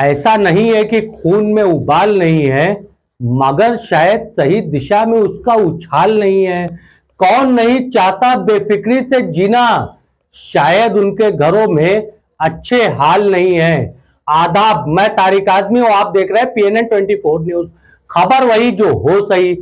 ऐसा नहीं है कि खून में उबाल नहीं है, मगर शायद सही दिशा में उसका उछाल नहीं है। कौन नहीं चाहता बेफिक्री से जीना, शायद उनके घरों में अच्छे हाल नहीं है। आदाब, मैं तारिक आजमी हूं, आप देख रहे हैं PNN 24 न्यूज। खबर वही जो हो सही।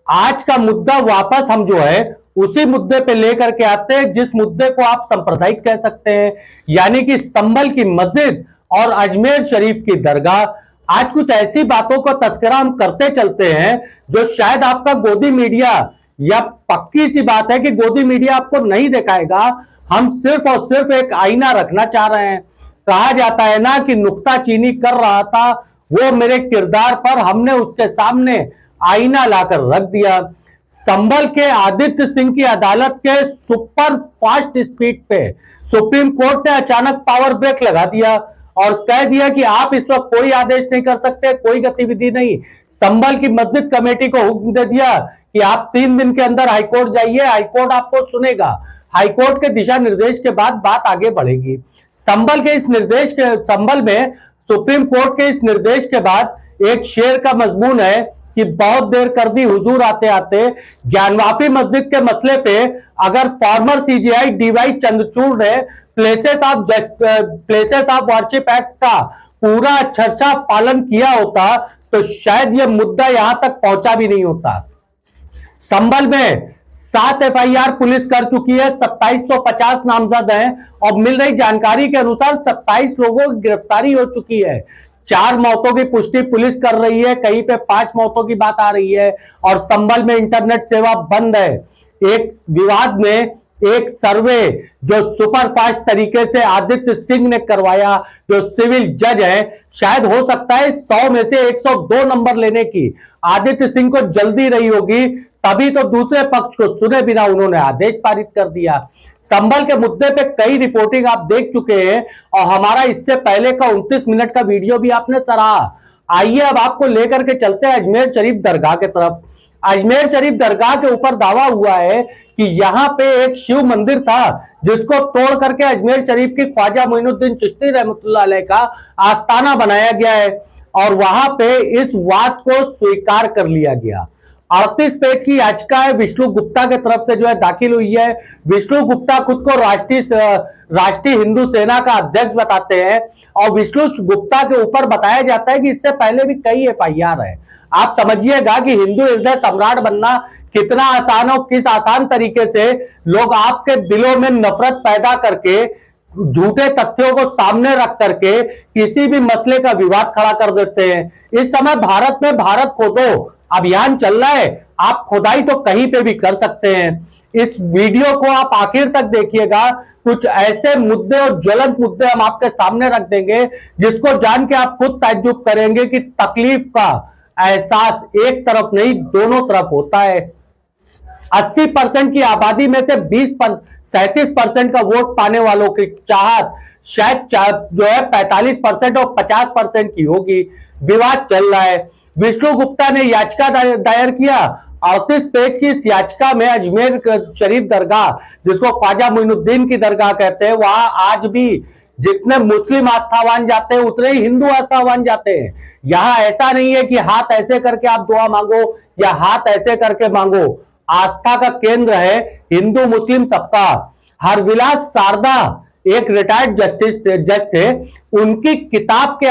आज का मुद्दा वापस हम जो है उसी मुद्दे पे लेकर के आते हैं जिस मुद्दे को आप सांप्रदायिक कह सकते हैं, यानी कि संभल की मस्जिद और अजमेर शरीफ की दरगाह। आज कुछ ऐसी बातों का तस्करा हम करते चलते हैं जो शायद आपका गोदी मीडिया, या पक्की सी बात है कि गोदी मीडिया आपको नहीं दिखाएगा। हम सिर्फ और सिर्फ एक आईना रखना चाह रहे हैं। कहा जाता है ना कि नुक्ताचीनी कर रहा था वो मेरे किरदार पर, हमने उसके सामने आईना लाकर रख दिया। संभल के आदित्य सिंह की अदालत के सुपर फास्ट स्पीड पे सुप्रीम कोर्ट ने अचानक पावर ब्रेक लगा दिया और कह दिया कि आप इस वक्त कोई आदेश नहीं कर सकते, कोई गतिविधि नहीं। संभल की मस्जिद कमेटी को हुक्म दे दिया कि आप 3 दिन के अंदर हाईकोर्ट जाइए, हाईकोर्ट आपको सुनेगा। हाईकोर्ट के दिशा निर्देश के बाद बात आगे बढ़ेगी। संभल में सुप्रीम कोर्ट के इस निर्देश के बाद एक शेर का मजमून है कि बहुत देर कर दी हुजूर आते आते। ज्ञानवापी मस्जिद के मसले पे अगर फॉर्मर CJI DY चंद्रचूड़ ने प्लेसेस ऑफ वर्शिप एक्ट का पूरा अक्षरशः पालन किया होता तो शायद यह मुद्दा यहां तक पहुंचा भी नहीं होता। संभल में 7 FIR पुलिस कर चुकी है, 2750 नामजद हैं और मिल रही जानकारी के अनुसार 27 लोगों की गिरफ्तारी हो चुकी है। 4 मौतों की पुष्टि पुलिस कर रही है, कहीं पे 5 मौतों की बात आ रही है और संभल में इंटरनेट सेवा बंद है। एक विवाद में एक सर्वे जो सुपरफास्ट तरीके से आदित्य सिंह ने करवाया, जो सिविल जज है, शायद हो सकता है 100 में से 102 नंबर लेने की आदित्य सिंह को जल्दी रही होगी, तभी तो दूसरे पक्ष को सुने बिना उन्होंने आदेश पारित कर दिया। संभल के मुद्दे पे कई रिपोर्टिंग आप देख चुके हैं और हमारा इससे पहले का 29 मिनट का वीडियो भी आपने सराहा। आइए अब आपको लेकर के चलते हैं अजमेर शरीफ दरगाह के तरफ। अजमेर शरीफ दरगाह के ऊपर दावा हुआ है कि यहां पे एक शिव मंदिर था जिसको तोड़ करके अजमेर शरीफ की ख्वाजा मोइनुद्दीन चिश्ती रहमतुल्लाह अलैह का आस्थाना बनाया गया है और वहां पे इस बात को स्वीकार कर लिया गया। 38 पेज की याचिका है विष्णु गुप्ता के तरफ से जो है दाखिल हुई है। विष्णु गुप्ता खुद को राष्ट्रीय हिंदू सेना का अध्यक्ष बताते हैं और विष्णु गुप्ता के ऊपर बताया जाता है कि इससे पहले भी कई FIR है। आप समझिएगा कि हिंदू हृदय सम्राट बनना कितना आसान और किस आसान तरीके से लोग आपके दिलों में नफरत पैदा करके झूठे तथ्यों को सामने रख करके किसी भी मसले का विवाद खड़ा कर देते हैं। इस समय भारत में भारत खोदो अभियान चल रहा है, आप खुदाई तो कहीं पे भी कर सकते हैं। इस वीडियो को आप आखिर तक देखिएगा, कुछ ऐसे मुद्दे और ज्वलंत मुद्दे हम आपके सामने रख देंगे जिसको जान के आप खुद ताज्जुब करेंगे कि तकलीफ का एहसास एक तरफ नहीं दोनों तरफ होता है। 80% की आबादी में से 37% का वोट पाने वालों की चाहत शायद जो है 45% और 50% की होगी। विवाद चल रहा है। विष्णु गुप्ता ने याचिका दायर किया। 38 पेज की इस याचिका में अजमेर शरीफ दरगाह, जिसको ख्वाजा मोइनुद्दीन की दरगाह कहते हैं, वहां आज भी जितने मुस्लिम आस्थावान जाते हैं उतने ही हिंदू आस्थावान जाते हैं। यहां ऐसा नहीं है कि हाथ ऐसे करके आप दुआ मांगो या हाथ ऐसे करके मांगो। आस्था का केंद्र है हिंदू मुस्लिम सबका। हरविलास शारदा एक रिटायर्ड जज थे, उनकी किताब के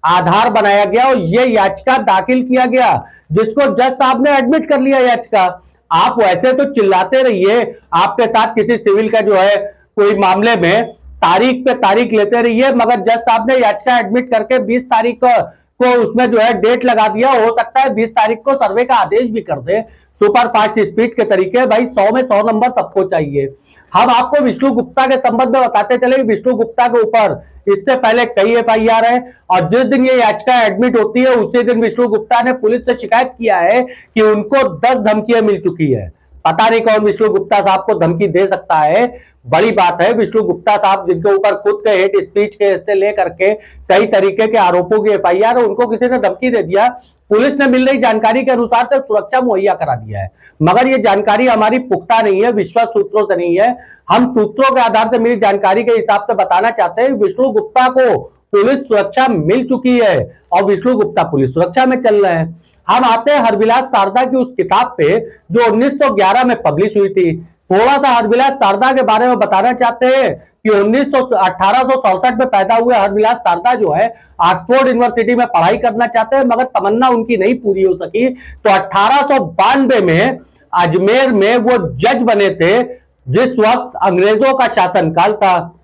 आधार बनाया गया और यह याचिका दाखिल किया गया जिसको जज साहब ने एडमिट कर लिया याचिका। आप वैसे तो चिल्लाते रहिए, आपके साथ किसी सिविल का जो है कोई मामले में तारीख पे तारीख लेते रहिए, मगर जज साहब ने याचिका एडमिट करके 20 तारीख को उसमें जो है डेट लगा दिया। हो सकता है 20 तारीख को सर्वे का आदेश भी कर दे सुपर फास्ट स्पीड के तरीके। भाई 100 में 100 नंबर सबको चाहिए। हम आपको विष्णु गुप्ता के संबंध में बताते चले, विष्णु गुप्ता के ऊपर इससे पहले कई FIR है और जिस दिन ये याचिका एडमिट होती है उसी दिन विष्णु गुप्ता ने पुलिस से शिकायत किया है कि उनको 10 धमकियां मिल चुकी है। पता नहीं कौन विष्णु गुप्ता साहब को धमकी दे सकता है। बड़ी बात है, विष्णु गुप्ता साहब जिनके ऊपर खुद के हेट स्पीच के से लेकर के कई तरीके के आरोपों की FIR है, उनको किसी ने धमकी दे दिया। पुलिस ने मिल रही जानकारी के अनुसार से सुरक्षा मुहैया करा दिया है, मगर ये जानकारी हमारी पुख्ता नहीं है, विश्वास सूत्रों से नहीं है। हम सूत्रों के आधार से मिली जानकारी के हिसाब से बताना चाहते हैं विष्णु गुप्ता को पुलिस सुरक्षा मिल चुकी है और विष्णु गुप्ता पुलिस सुरक्षा में चल रहे हैं। हम आते हैं हरविलास शारदा की उस किताब पे जो 1911 में पब्लिश हुई थी। थोड़ा सा हरविलास शारदा के बारे में बताना चाहते हैं कि 1867 में पैदा हुए हरविलास शारदा जो है ऑक्सफोर्ड यूनिवर्सिटी में पढ़ाई करना चाहते हैं, मगर तमन्ना उनकी नहीं पूरी हो सकी। तो 1892 में अजमेर में वो जज बने थे, जिस वक्त अंग्रेजों का शासनकाल था।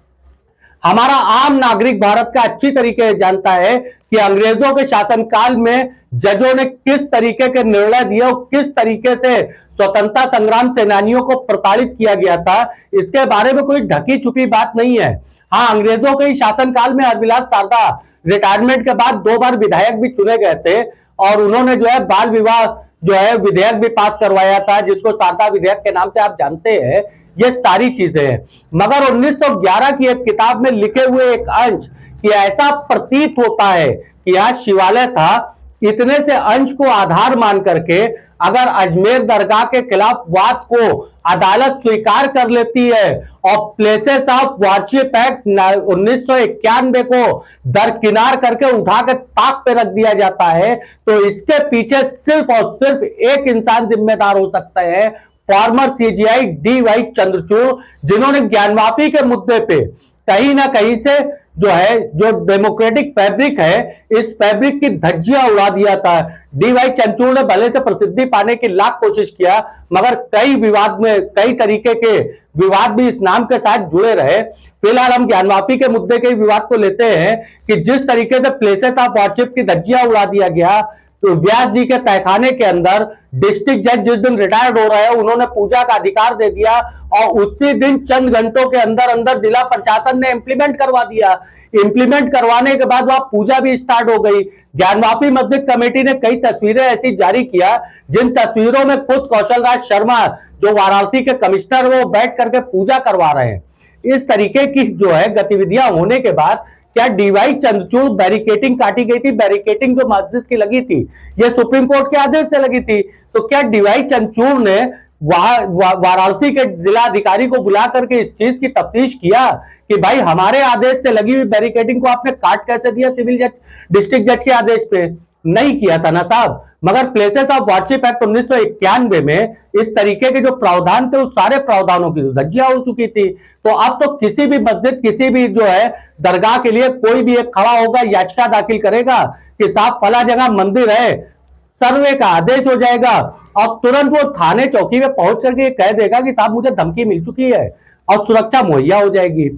हमारा आम नागरिक भारत का अच्छी तरीके से जानता है कि अंग्रेजों के शासनकाल में जजों ने किस तरीके के निर्णय दिए और किस तरीके से स्वतंत्रता संग्राम सेनानियों को प्रताड़ित किया गया था। इसके बारे में कोई ढकी छुपी बात नहीं है। हाँ, अंग्रेजों के शासनकाल में हरविलास शारदा रिटायरमेंट के बाद 2 बार विधायक भी चुने गए थे और उन्होंने जो है बाल विवाह जो है विधेयक भी पास करवाया था, जिसको शारदा विधेयक के नाम से आप जानते हैं। ये सारी चीजें हैं, मगर 1911 की एक किताब में लिखे हुए एक अंश कि ऐसा प्रतीत होता है कि यहाँ शिवालय था, इतने से अंश को आधार मान करके अगर अजमेर दरगाह के खिलाफ वाद को अदालत स्वीकार कर लेती है और प्लेसेस ऑफ वर्शिप एक्ट 1991 को दरकिनार करके उठा के ताक पे रख दिया जाता है, तो इसके पीछे सिर्फ और सिर्फ एक इंसान जिम्मेदार हो सकता है, फॉर्मर सीजीआई डी.वाई. चंद्रचूड़, जिन्होंने ज्ञानवापी के मुद्दे पे कहीं ना कहीं से जो है जो डेमोक्रेटिक फैब्रिक है, इस फैब्रिक की धज्जियां उड़ा दिया था। डी.वाई. चंद्रचूड़ ने भले से प्रसिद्धि पाने की लाख कोशिश किया, मगर कई विवाद में कई तरीके के विवाद भी इस नाम के साथ जुड़े रहे। फिलहाल हम ज्ञानवापी के मुद्दे के विवाद को लेते हैं कि जिस तरीके से प्लेसेस ऑफ वर्शिप की धज्जियां उड़ा दिया गया, तो व्यास जी के तहखाने के अंदर डिस्ट्रिक्ट जज जिस दिन रिटायर्ड हो रहे हैं उन्होंने पूजा का अधिकार दे दिया और उसी दिन चंद घंटों के अंदर अंदर जिला प्रशासन ने इंप्लीमेंट करवा दिया। इंप्लीमेंट करवाने के बाद वहां पूजा भी स्टार्ट हो गई। ज्ञानवापी मस्जिद कमेटी ने कई तस्वीरें ऐसी जारी किया जिन तस्वीरों में खुद कौशल राज शर्मा जो वाराणसी के कमिश्नर वो बैठ करके पूजा करवा रहे हैं। इस तरीके की जो है गतिविधियां होने के बाद क्या डी.वाई. चंद्रचूड़ बैरिकेटिंग काटी गई थी? बैरिकेटिंग जो मस्जिद की लगी थी ये सुप्रीम कोर्ट के आदेश से लगी थी। तो क्या डी.वाई. चंद्रचूड़ ने वाराणसी के जिला अधिकारी को बुला करके इस चीज की तफ्तीश किया कि भाई हमारे आदेश से लगी हुई बैरिकेटिंग को आपने काट कैसे दिया सिविल जज डिस्ट्रिक्ट जज के आदेश पे? नहीं किया था ना साहब। मगर प्लेसेस ऑफ वर्शिप एक्ट 1991 में इस तरीके के जो प्रावधान थे उस सारे प्रावधानों की धज्जियां हो चुकी थी। तो अब तो किसी भी मस्जिद किसी भी जो है दरगाह के लिए कोई भी एक खड़ा होगा, याचिका दाखिल करेगा कि साहब फला जगह मंदिर है, सर्वे का आदेश हो जाएगा और तुरंत वो थाने चौकी में पहुंच करके कह देगा कि साहब मुझे धमकी मिल चुकी है और सुरक्षा मुहैया हो जाएगी।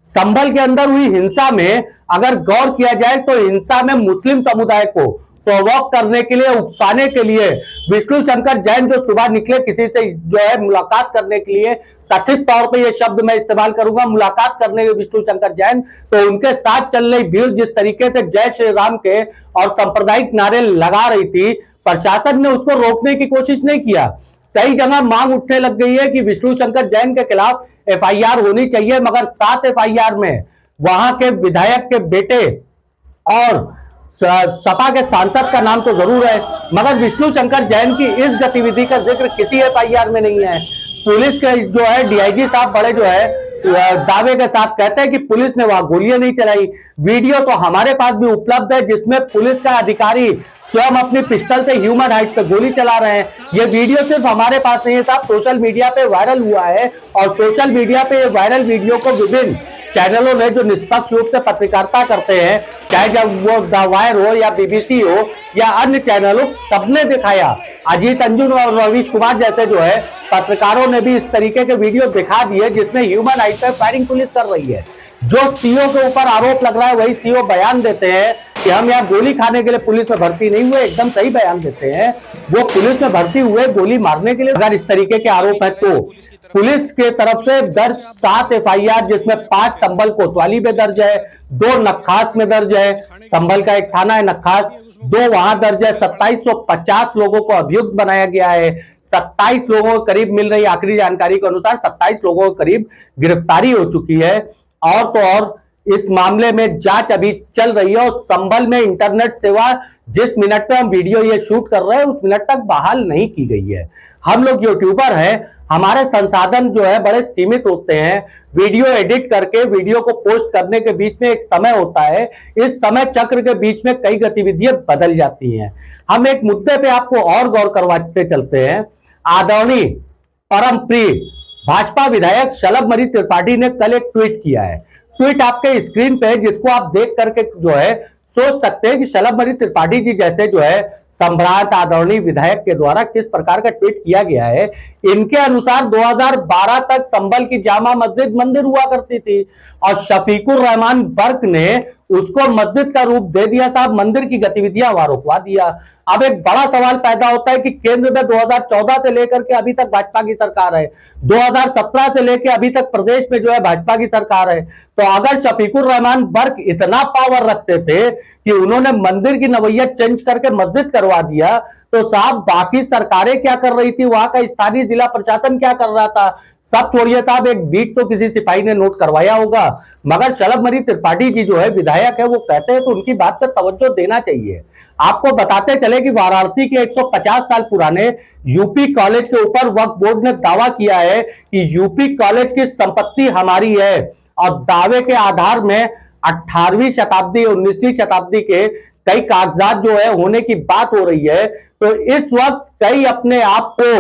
संभल के अंदर हुई हिंसा में अगर गौर किया जाए तो हिंसा में मुस्लिम समुदाय को प्रोवोक करने के लिए, उकसाने के लिए विष्णु शंकर जैन जो सुबह निकले किसी से जो है मुलाकात करने के लिए, कथित तौर पे ये शब्द मैं इस्तेमाल करूंगा, मुलाकात करने के विष्णु शंकर जैन, तो उनके साथ चल रही भीड़ जिस तरीके से जय श्री राम के और सांप्रदायिक नारे लगा रही थी, प्रशासन ने उसको रोकने की कोशिश नहीं किया। कई जगह मांग उठने लग गई है कि विष्णु शंकर जैन के खिलाफ एफआईआर होनी चाहिए, मगर 7 एफआईआर में वहां के विधायक के बेटे और सपा के सांसद का नाम तो जरूर है, मगर विष्णु शंकर जैन की इस गतिविधि का जिक्र किसी एफआईआर में नहीं है। पुलिस के जो है डीआईजी साहब बड़े जो है दावे के साथ कहते हैं कि पुलिस ने वहां गोलियां नहीं चलाई। वीडियो तो हमारे पास भी उपलब्ध है जिसमें पुलिस का अधिकारी स्वयं अपनी पिस्टल से ह्यूमन हाइट पे गोली चला रहे हैं। ये वीडियो सिर्फ हमारे पास नहीं है साहब, सोशल मीडिया पे वायरल हुआ है और सोशल मीडिया पे ये वायरल वीडियो को विभिन्न चैनलों ने जो निष्पक्ष रूप से पत्रकारिता करते हैं, चाहे जब वो द वायर हो या बीबीसी हो या अन्य चैनल हो, सबने दिखाया। अजीत अंजुन और रवीश कुमार जैसे जो है पत्रकारों ने भी इस तरीके के वीडियो दिखा दिए जिसमें ह्यूमन हाइट पे फायरिंग पुलिस कर रही है। जो सीओ के ऊपर आरोप लग रहा है वही सीओ बयान देते हैं कि हम यहाँ गोली खाने के लिए पुलिस में भर्ती नहीं हुए, एकदम सही बयान देते हैं। वो पुलिस में भर्ती हुए गोली मारने के लिए। अगर इस तरीके के आरोप है तो पुलिस के तरफ से दर्ज 7 एफआईआर जिसमें 5 संभल कोतवाली में दर्ज है, 2 नक्खास में दर्ज है, संभल का एक थाना है नक्खास, 2 वहां दर्ज है। 2750 लोगों को अभियुक्त बनाया गया है। 27 लोगों को करीब मिल रही आखिरी जानकारी के अनुसार 27 लोगों को करीब गिरफ्तारी हो चुकी है। और तो और इस मामले में जांच अभी चल रही है और संभल में इंटरनेट सेवा जिस मिनट में हम वीडियो ये शूट कर रहे हैं उस मिनट तक बहाल नहीं की गई है। हम लोग यूट्यूबर हैं, हमारे संसाधन जो है बड़े सीमित होते हैं। वीडियो एडिट करके वीडियो को पोस्ट करने के बीच में एक समय होता है, इस समय चक्र के बीच में कई गतिविधियां बदल जाती हैं। हम एक मुद्दे पे आपको और गौर करवाते चलते हैं। आदरणीय परम प्रिय भाजपा विधायक शलभमणि त्रिपाठी ने कल एक ट्वीट किया है। ट्वीट आपके स्क्रीन पे है, जिसको आप देख करके जो है सोच सकते हैं कि शलभमणि त्रिपाठी जी जैसे जो है सम्राट आदरणीय विधायक के द्वारा किस प्रकार का ट्वीट किया गया है। इनके अनुसार 2012 तक संभल की जामा मस्जिद मंदिर हुआ करती थी और शफीकुर रहमान बर्क ने उसको मस्जिद का रूप दे दिया, साहब मंदिर की गतिविधियां वहां रुकवा दिया। अब एक बड़ा सवाल पैदा होता है कि केंद्र में 2014 से लेकर के अभी तक भाजपा की सरकार है, 2017 से लेकर अभी तक प्रदेश में जो है भाजपा की सरकार है। तो अगर शफीकुर रहमान बर्क इतना पावर रखते थे कि उन्होंने मंदिर की नवैया चेंज करके मस्जिद करवा दिया, तो साहब बाकी सरकारें क्या कर रही थी, वहां का स्थानीय जिला प्रशासन क्या कर रहा था, सब छोड़िए साहब, एक बीट तो किसी सिपाही ने नोट करवाया होगा। मगर शलभमणि त्रिपाठी जी जो है विधायक है, वो कहते हैं तो उनकी बात पर तवज्जो देना चाहिए। आपको बताते चले कि वाराणसी के 150 साल पुराने यूपी कॉलेज के ऊपर वक्फ बोर्ड ने दावा किया है कि यूपी कॉलेज की संपत्ति हमारी है और दावे के आधार में 18वीं शताब्दी 19वीं शताब्दी के कई कागजात जो है होने की बात हो रही है। तो इस वक्त कई अपने आप को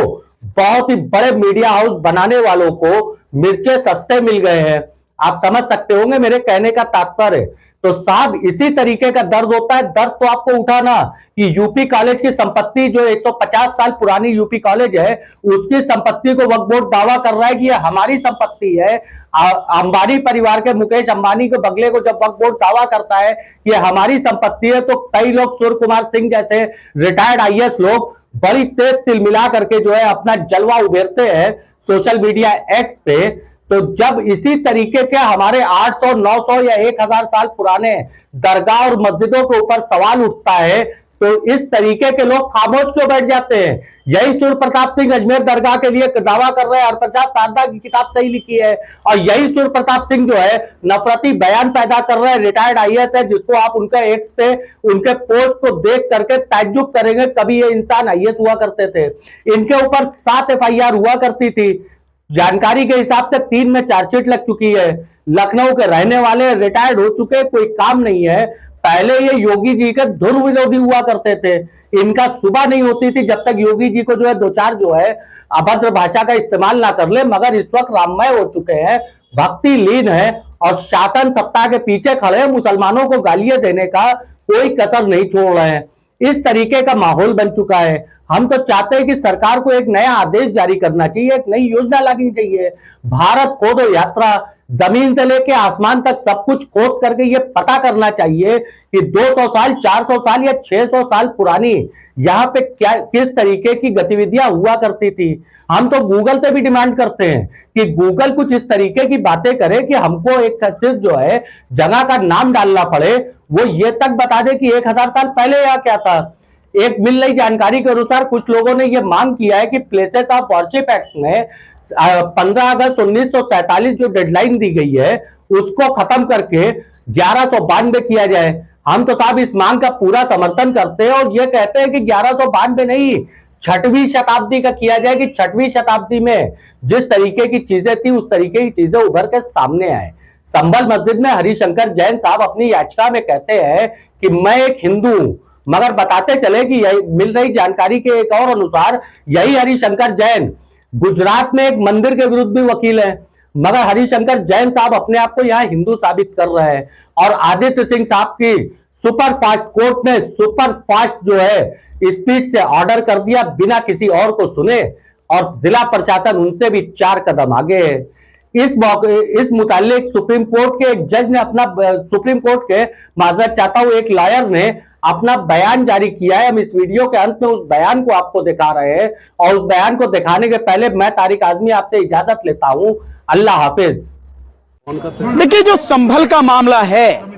बहुत ही बड़े मीडिया हाउस बनाने वालों को मिर्चे सस्ते मिल गए हैं। आप समझ सकते होंगे मेरे कहने का तात्पर्य। तो साहब इसी तरीके का दर्द होता है। दर्द तो आपको उठाना कि यूपी कॉलेज की संपत्ति जो 150 साल पुरानी यूपी कॉलेज है, उसकी संपत्ति को वक्फ बोर्ड दावा कर रहा है कि ये हमारी संपत्ति है। अंबानी परिवार के मुकेश अंबानी के बंगले को जब वक्फ बोर्ड दावा करता है कि ये हमारी संपत्ति है, तो कई लोग सूर्य कुमार सिंह जैसे रिटायर्ड आईएएस लोग बड़ी तेज तिल मिला करके जो है अपना जलवा उभेरते हैं सोशल मीडिया एक्स पे। तो जब इसी तरीके के हमारे 800, 900 या 1000 साल पुराने दरगाह और मस्जिदों के ऊपर सवाल उठता है, तो इस तरीके के लोग खामोश क्यों बैठ जाते हैं। यही सूर्य प्रताप सिंह अजमेर दरगाह के लिए दावा कर रहे हैं, हरप्रसाद शारदा की किताब सही लिखी है, और यही सूर्य प्रताप सिंह जो है नफरती बयान पैदा कर रहे हैं, रिटायर्ड आईएएस है, जिसको आप उनका एक्स पे उनके पोस्ट को देख करके ताज्जुब करेंगे, कभी ये इंसान आईएएस हुआ करते थे। इनके ऊपर 7 FIR हुआ करती थी। जानकारी के हिसाब से 3 में चार्जशीट लग चुकी है। लखनऊ के रहने वाले, रिटायर्ड हो चुके, कोई काम नहीं है। पहले ये योगी जी के धुन विरोधी हुआ करते थे। इनका सुबह नहीं होती थी जब तक योगी जी को जो है दो चार जो है अभद्र भाषा का इस्तेमाल ना कर ले। मगर इस वक्त राममय हो चुके हैं, भक्ति लीन है और शासन सत्ता के पीछे खड़े हैं। मुसलमानों को गालियां देने का कोई कसर नहीं छोड़ रहे हैं। इस तरीके का माहौल बन चुका है। हम तो चाहते हैं कि सरकार को एक नया आदेश जारी करना चाहिए, एक नई योजना लानी चाहिए। भारत खोदो यात्रा, जमीन से लेके आसमान तक सब कुछ खोद करके ये पता करना चाहिए कि 200 साल 400 साल या 600 साल पुरानी यहाँ पे क्या किस तरीके की गतिविधियां हुआ करती थी। हम तो गूगल से भी डिमांड करते हैं कि गूगल कुछ इस तरीके की बातें करे कि हमको एक सिर्फ जो है जगह का नाम डालना पड़े, वो ये तक बता दे कि 1000 साल पहले यहाँ क्या था। एक मिल रही जानकारी के अनुसार कुछ लोगों ने यह मांग किया है कि प्लेसेस ऑफ वर्शिप एक्ट में 15 अगस्त 1947 जो डेडलाइन दी गई है उसको खत्म करके 1192 किया जाए। हम तो साहब इस मांग का पूरा समर्थन करते हैं और ये कहते हैं कि 1192 नहीं, 6वीं शताब्दी का किया जाए कि 6वीं शताब्दी में जिस तरीके की चीजें थी उस तरीके की चीजें उभर के सामने आए। संभल मस्जिद में हरिशंकर जैन साहब अपनी याचिका में कहते हैं कि मैं एक हिंदू हूं, मगर बताते चले कि यही मिल रही जानकारी के एक और अनुसार यही हरिशंकर जैन गुजरात में एक मंदिर के विरुद्ध भी वकील है। मगर हरिशंकर जैन साहब अपने आप को यहाँ हिंदू साबित कर रहे हैं। और आदित्य सिंह साहब की सुपर फास्ट कोर्ट ने सुपर फास्ट जो है स्पीड से ऑर्डर कर दिया बिना किसी और को सुने, और जिला प्रशासन उनसे भी 4 कदम आगे है। इस मुतालिक सुप्रीम कोर्ट के एक जज ने अपना, सुप्रीम कोर्ट के माजरत चाहता हूं, एक लॉयर ने अपना बयान जारी किया है। हम इस वीडियो के अंत में उस बयान को आपको दिखा रहे हैं और उस बयान को दिखाने के पहले मैं तारिक आजमी आपसे इजाजत लेता हूं। अल्लाह हाफिज। देखिए, जो संभल का मामला है,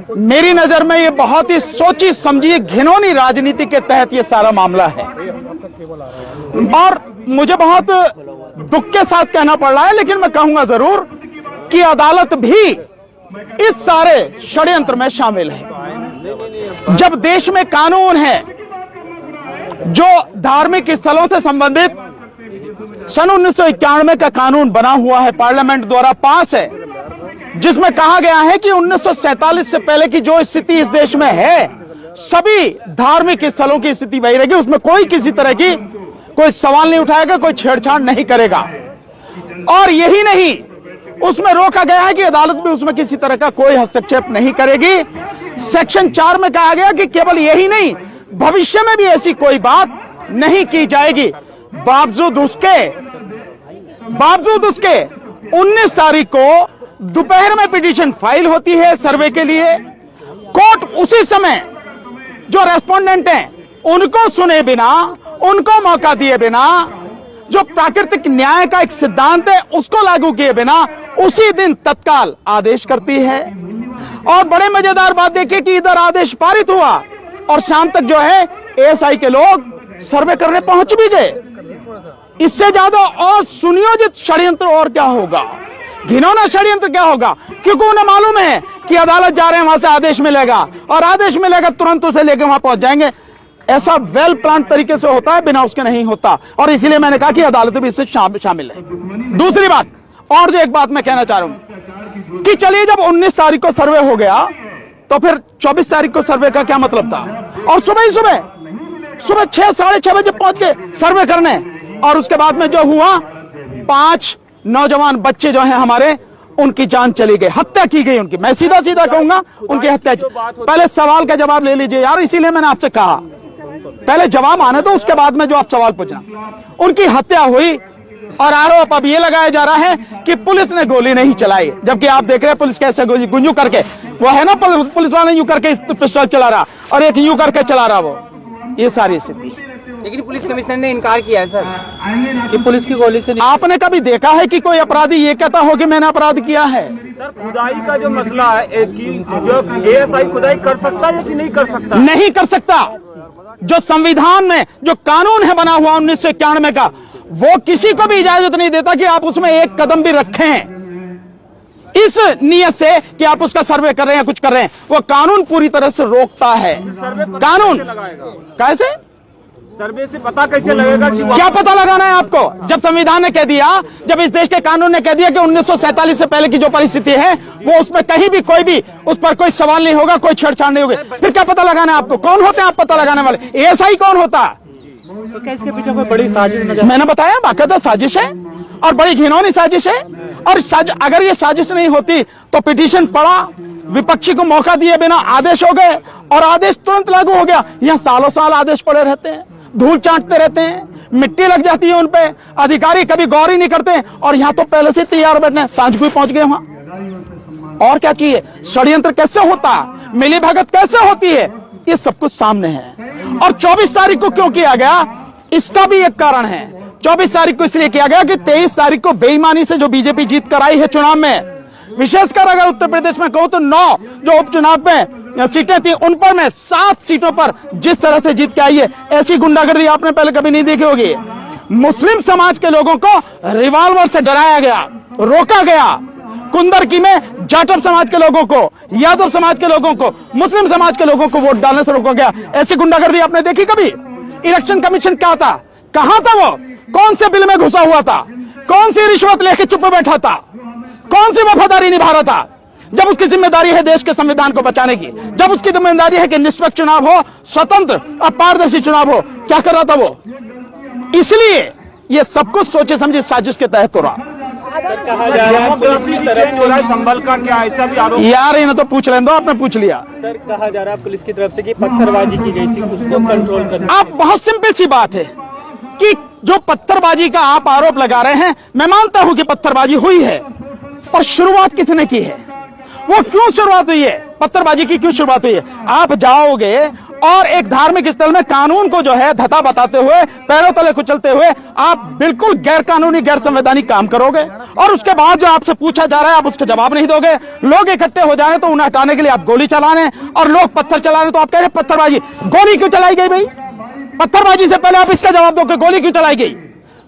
मेरी नजर में ये बहुत ही सोची समझी घिनौनी राजनीति के तहत ये सारा मामला है और मुझे बहुत दुख के साथ कहना पड़ रहा है, लेकिन मैं कहूंगा जरूर कि अदालत भी इस सारे षड्यंत्र में शामिल है। जब देश में कानून है जो धार्मिक स्थलों से संबंधित सन 1991 का कानून बना हुआ है, पार्लियामेंट द्वारा पास है, जिसमें कहा गया है कि 1947 से पहले की जो स्थिति इस देश में है, सभी धार्मिक स्थलों की स्थिति वही रहेगी, उसमें कोई किसी तरह की कोई सवाल नहीं उठाएगा, कोई छेड़छाड़ नहीं करेगा। और यही नहीं, उसमें रोका गया है कि अदालत भी उसमें किसी तरह का कोई हस्तक्षेप नहीं करेगी। सेक्शन 4 में कहा गया कि केवल यही नहीं, भविष्य में भी ऐसी कोई बात नहीं की जाएगी। बावजूद उसके 19 तारीख को दोपहर में पिटीशन फाइल होती है सर्वे के लिए। कोर्ट उसी समय जो रेस्पोंडेंट हैं उनको सुने बिना, उनको मौका दिए बिना, जो प्राकृतिक न्याय का एक सिद्धांत है उसको लागू किए बिना उसी दिन तत्काल आदेश करती है। और बड़े मजेदार बात देखिए कि इधर आदेश पारित हुआ और शाम तक जो है एएसआई के लोग सर्वे करने पहुंच भी गए। इससे ज्यादा और सुनियोजित षड्यंत्र और क्या होगा, घिनौना षड्यंत्र क्या होगा, क्योंकि उन्हें मालूम है कि अदालत जा रहे हैं, वहां से आदेश मिलेगा और आदेश मिलेगा तुरंत उसे लेकर वहां पहुंच जाएंगे। ऐसा वेल प्लान तरीके से होता है, बिना उसके नहीं होता। और इसीलिए मैंने कहा कि अदालत भी इससे शामिल है। दूसरी बात, और जो एक बात मैं कहना चाह रहा हूं कि चलिए जब 19 तारीख को सर्वे हो गया तो फिर 24 तारीख को सर्वे का क्या मतलब था। और सुबह 6 साढ़े 6 बजे पहुंच गए सर्वे करने। और उसके बाद में जो हुआ, 5 नौजवान बच्चे जो हैं हमारे, उनकी जान चली गई, हत्या की गई उनकी। मैं सीधा कहूंगा उनकी हत्या। पहले सवाल का जवाब ले लीजिए यार, इसीलिए मैंने आपसे कहा पहले जवाब आने दो, उसके बाद में जो आप सवाल पूछना। उनकी हत्या हुई और आरोप अब ये लगाया जा रहा है कि पुलिस ने गोली नहीं चलाई, जबकि आप देख रहे हैं पुलिस कैसे गुंजू करके, वो है ना पुलिस वाला यूं करके पिस्तौल चला रहा और एक यूं करके चला रहा, वो ये सारी स्थिति। लेकिन पुलिस कमिश्नर ने इनकार किया है सर कि पुलिस की गोली से आपने कभी देखा है कि कोई अपराधी ये कहता हो कि मैंने अपराध किया है? सर खुदाई का जो मसला है कि जो एएसआई खुदाई कर सकता है कि नहीं कर सकता? नहीं कर सकता। जो संविधान में जो कानून है बना हुआ 1991 का, वो किसी को भी इजाजत नहीं देता कि आप उसमें एक कदम भी रखें इस नियत से कि आप उसका सर्वे कर रहे हैं, कुछ कर रहे हैं। वो कानून पूरी तरह से रोकता है। कानून कैसे सर्वे से पता कैसे लगेगा कि क्या पता लगाना है आपको? जब संविधान ने कह दिया, जब इस देश के कानून ने कह दिया कि 1947 से पहले की जो परिस्थिति है वो उसमें कहीं भी कोई भी उस पर कोई सवाल नहीं होगा, कोई छेड़छाड़ नहीं होगी, फिर क्या पता लगाना है आपको? कौन होते हैं आप पता लगाने वाले? एएसआई कौन होता है? तो क्या इसके पीछे कोई बड़ी साजिश नजर? मैंने बताया बाकायदा साजिश है और बड़ी घिनौनी साजिश है। और अगर ये साजिश नहीं होती तो पिटीशन पड़ा, विपक्षी को मौका दिए बिना आदेश हो गए और आदेश तुरंत लागू हो गया। यहाँ सालों साल आदेश पड़े रहते हैं, धूल चाटते रहते हैं, मिट्टी लग जाती है उन पे, अधिकारी कभी गौर ही नहीं करते। और यहाँ तो पहले से तैयार बैठने, सांझ को ही पहुंच गए वहां। और क्या चाहिए? षड्यंत्र कैसे होता है, मिली भगत कैसे होती है, ये सब कुछ सामने है। और 24 तारीख को क्यों किया गया, इसका भी एक कारण है। 24 तारीख को इसलिए किया गया कि 23 तारीख को बेईमानी से जो बीजेपी जीत कर आई है चुनाव में, विशेषकर अगर उत्तर प्रदेश में कहूं तो 9 जो उपचुनाव में सीटें थी उन पर में 7 सीटों पर जिस तरह से जीत के आई है, ऐसी गुंडागर्दी आपने पहले कभी नहीं देखी होगी। मुस्लिम समाज के लोगों को रिवॉल्वर से डराया गया, रोका गया। कुंदरकी में जाटव समाज के लोगों को, यादव समाज के लोगों को, मुस्लिम समाज के लोगों को वोट डालने से रोका गया। ऐसी गुंडागर्दी आपने देखी कभी? इलेक्शन कमीशन क्या था, कहां था वो? कौन से बिल में घुसा हुआ था? कौन सी रिश्वत लेके चुप बैठा था? कौन सी वफादारी निभा रहा था? जब उसकी जिम्मेदारी है देश के संविधान को बचाने की, जब उसकी जिम्मेदारी है कि निष्पक्ष चुनाव हो, स्वतंत्र और पारदर्शी चुनाव हो, क्या कर रहा था वो? इसलिए ये सब कुछ सोचे समझे साजिश के तहत हो रहा। कहा जा रहा है पुलिस की तरफ से संभल का क्या ऐसा भी आरोप? यार इन्हें तो पूछ लें दो, आपने पूछ लिया। सर कहा जा रहा है पुलिस की तरफ से कि पत्थरबाजी की गई थी, उसको कंट्रोल करना। आप बहुत सिंपल सी बात है कि जो पत्थरबाजी का आप आरोप लगा रहे हैं, मैं मानता हूं कि पत्थरबाजी हुई है, पर शुरुआत किसने की है? वो क्यों शुरुआत हुई है? पत्थरबाजी की क्यों शुरुआत हुई है? आप जाओगे और एक धार्मिक स्थल में कानून को जो है धता बताते हुए, पैरों तले कुचलते हुए आप बिल्कुल गैर कानूनी, गैर संवैधानिक काम करोगे और उसके बाद जो आपसे पूछा जा रहा है आप उसका जवाब नहीं दोगे। लोग इकट्ठे हो जाए तो उन्हें हटाने के लिए आप गोली चला रहे हैं और लोग पत्थर चला रहे तो आप कह रहे हैं पत्थरबाजी। गोली क्यों चलाई गई भाई? पत्थरबाजी से पहले आप इसका जवाब दो कि गोली क्यों चलाई गई?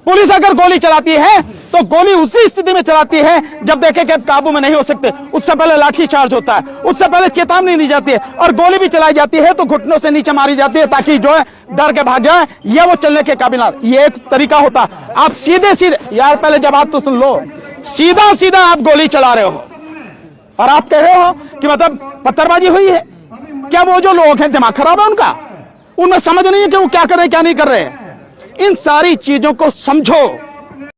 पुलिस अगर गोली चलाती है तो गोली उसी स्थिति में चलाती है जब देखे कि अब काबू में नहीं हो सकते, उससे पहले लाठी चार्ज होता है, उससे पहले चेतावनी दी जाती है, और गोली भी चलाई जाती है तो घुटनों से नीचे मारी जाती है ताकि जो है डर के भाग जाए या वो चलने के काबिल ना। ये एक तरीका होता है। आप सीधे सीधे, यार पहले जब आप तो सुन लो, सीधा सीधा आप गोली चला रहे हो और आप कह रहे हो कि मतलब पत्थरबाजी हुई है। क्या वो जो लोग हैं दिमाग खराब है उनका? उनमें समझ नहीं है कि वो क्या कर रहे हैं क्या नहीं कर रहे हैं। इन सारी चीजों को समझो।